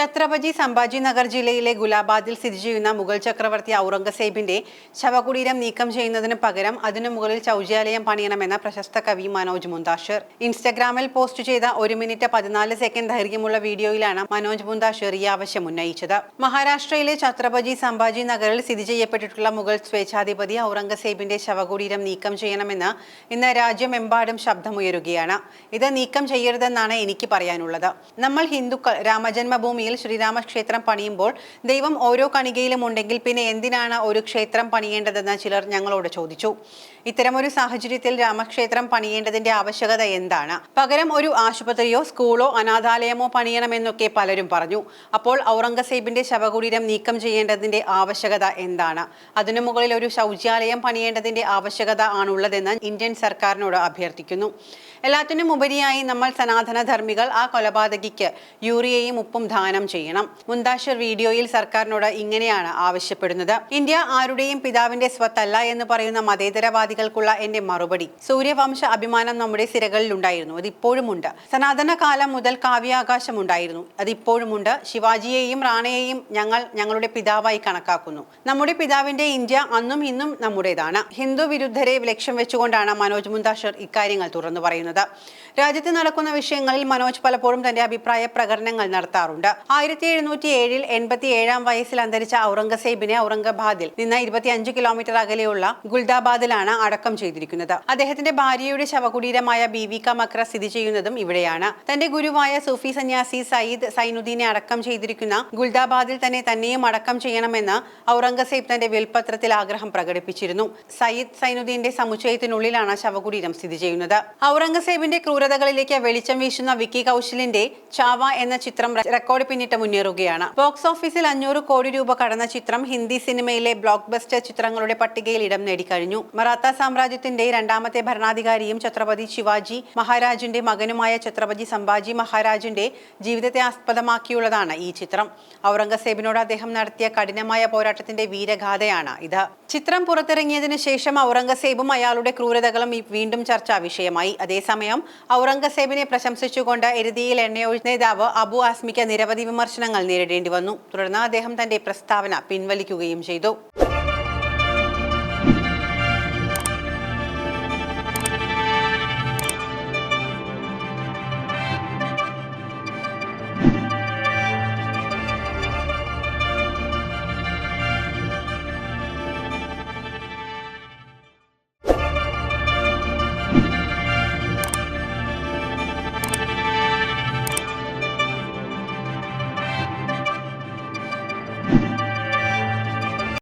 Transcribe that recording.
ഛത്രപതി സംഭാജി നഗർ ജില്ലയിലെ ഗുലാബാദിൽ സ്ഥിതി ചെയ്യുന്ന മുഗൾ ചക്രവർത്തി ഔറംഗസേബിന്റെ ശവകുടീരം നീക്കം ചെയ്യുന്നതിന് പകരം അതിനു മുകളിൽ ശൗചാലയം പണിയണമെന്ന പ്രശസ്ത കവി മനോജ് മുന്താഷിർ ഇൻസ്റ്റഗ്രാമിൽ പോസ്റ്റ് ചെയ്ത 1 മിനിറ്റ് 14 സെക്കൻഡ് ദൈർഘ്യമുള്ള വീഡിയോയിലാണ് മനോജ് മുന്താഷിർ ഈ ആവശ്യം ഉന്നയിച്ചത്. മഹാരാഷ്ട്രയിലെ ഛത്രപതി സംഭാജി നഗറിൽ സ്ഥിതി ചെയ്യപ്പെട്ടിട്ടുള്ള മുഗൾ സ്വേച്ഛാധിപതി ഔറംഗസേബിന്റെ ശവകുടീരം നീക്കം ചെയ്യണമെന്ന് ഇന്ന് രാജ്യമെമ്പാടും ശബ്ദമുയരുകയാണ്. ഇത് നീക്കം ചെയ്യരുതെന്നാണ് എനിക്ക് പറയാനുള്ളത്. നമ്മൾ ഹിന്ദുക്കൾ രാമജന്മഭൂമി ശ്രീരാമക്ഷേത്രം പണിയുമ്പോൾ ദൈവം ഓരോ കണികയിലും ഉണ്ടെങ്കിൽ പിന്നെ എന്തിനാണ് ഒരു ക്ഷേത്രം പണിയേണ്ടതെന്ന് ചിലർ ഞങ്ങളോട് ചോദിച്ചു. ഇത്തരമൊരു സാഹചര്യത്തിൽ രാമക്ഷേത്രം പണിയേണ്ടതിന്റെ ആവശ്യകത എന്താണ്? പകരം ഒരു ആശുപത്രിയോ സ്കൂളോ അനാഥാലയമോ പണിയണമെന്നൊക്കെ പലരും പറഞ്ഞു. അപ്പോൾ ഔറംഗസേബിന്റെ ശവകുടീരം നീക്കം ചെയ്യേണ്ടതിന്റെ ആവശ്യകത എന്താണ്? അതിനു മുകളിൽ ഒരു ശൗചാലയം പണിയേണ്ടതിന്റെ ആവശ്യകത ആണുള്ളതെന്ന് ഇന്ത്യൻ സർക്കാരിനോട് അഭ്യർത്ഥിക്കുന്നു. എല്ലാത്തിനും ഉപരിയായി നമ്മൾ സനാതന ധർമ്മികൾ ആ കൊലപാതകിക്ക് യൂറിയയും ഉപ്പും ദാനം ചെയ്യണം. മുന്താഷിർ വീഡിയോയിൽ സർക്കാരിനോട് ഇങ്ങനെയാണ് ആവശ്യപ്പെടുന്നത്. ഇന്ത്യ ആരുടെയും പിതാവിന്റെ സ്വത്തല്ല എന്ന് പറയുന്ന മതേതരവാദികൾക്കുള്ള എന്റെ മറുപടി, സൂര്യവംശ അഭിമാനം നമ്മുടെ സിരകളിൽ ഉണ്ടായിരുന്നു, അതിപ്പോഴുമുണ്ട്. സനാതന കാലം മുതൽ കാവ്യാകാശം ഉണ്ടായിരുന്നു, അതിപ്പോഴുമുണ്ട്. ശിവാജിയെയും റാണയെയും ഞങ്ങളുടെ പിതാവായി കണക്കാക്കുന്നു. നമ്മുടെ പിതാവിന്റെ ഇന്ത്യ അന്നും ഇന്നും നമ്മുടേതാണ്. ഹിന്ദു വിരുദ്ധരെ ലക്ഷ്യം വെച്ചുകൊണ്ടാണ് മനോജ് മുന്താഷിർ ഇക്കാര്യങ്ങൾ തുറന്നു പറയുന്നത്. രാജ്യത്ത് നടക്കുന്ന വിഷയങ്ങളിൽ മനോജ് പലപ്പോഴും തന്റെ അഭിപ്രായ പ്രകടനങ്ങൾ നടത്താറുണ്ട്. 1707 87 വയസ്സിൽ അന്തരിച്ച ഔറംഗസേബിനെ ഔറംഗാബാദിൽ നിന്ന് 25 കിലോമീറ്റർ അകലെയുള്ള ഗുൽദാബാദിലാണ് അടക്കം ചെയ്തിരിക്കുന്നത്. അദ്ദേഹത്തിന്റെ ഭാര്യയുടെ ശവകുടീരമായ ബീവി കാ മക്ര സ്ഥിതി ചെയ്യുന്നതും ഇവിടെയാണ്. തന്റെ ഗുരുവായ സൂഫി സന്യാസി സയ്യിദ് സൈനുദ്ദീനെ അടക്കം ചെയ്തിരിക്കുന്ന ഗുൽദാബാദിൽ തന്നെയും അടക്കം ചെയ്യണമെന്ന് ഔറംഗസേബ് തന്റെ വിൽപത്രത്തിൽ ആഗ്രഹം പ്രകടിപ്പിച്ചിരുന്നു. സയ്യിദ് സൈനുദ്ദീന്റെ സമുച്ചയത്തിനുള്ളിലാണ് ശവകുടീരം സ്ഥിതി ചെയ്യുന്നത്. ഔറംഗസേബിന്റെ ക്രൂരതകളിലേക്ക് വെളിച്ചം വീശുന്ന വിക്കി കൗശലിന്റെ ചാവ എന്ന ചിത്രം റെക്കോർഡ് പിന്നിട്ട് മുന്നേറുകയാണ്. ബോക്സ് ഓഫീസിൽ 500 കോടി രൂപ കടന്ന ചിത്രം ഹിന്ദി സിനിമയിലെ ബ്ലോക്ക് ബസ്റ്റർ ചിത്രങ്ങളുടെ പട്ടികയിൽ ഇടം നേടിക്കഴിഞ്ഞു. മറാത്ത സാമ്രാജ്യത്തിന്റെ രണ്ടാമത്തെ ഭരണാധികാരിയും ഛത്രപതി ശിവാജി മഹാരാജിന്റെ മകനുമായ ഛത്രപതി സംഭാജി മഹാരാജിന്റെ ജീവിതത്തെ ആസ്പദമാക്കിയുള്ളതാണ് ഈ ചിത്രം. ഔറംഗസേബിനോട് അദ്ദേഹം നടത്തിയ കഠിനമായ പോരാട്ടത്തിന്റെ വീരഗാഥയാണ് ഇത്. ചിത്രം പുറത്തിറങ്ങിയതിനു ശേഷം ഔറംഗസേബും അയാളുടെ ക്രൂരതകളും വീണ്ടും ചർച്ചാ വിഷയമായി. അതേസമയം ഔറംഗസേബിനെ പ്രശംസിച്ചുകൊണ്ട് എരുതിയിൽ എണ്ണയൊഴിച്ച നേതാവ് അബു ആസ്മിക്ക് നിരവധി വിമർശനങ്ങൾ നേരിടേണ്ടി വന്നു. തുടർന്ന് അദ്ദേഹം തന്റെ പ്രസ്താവന പിൻവലിക്കുകയും ചെയ്തു.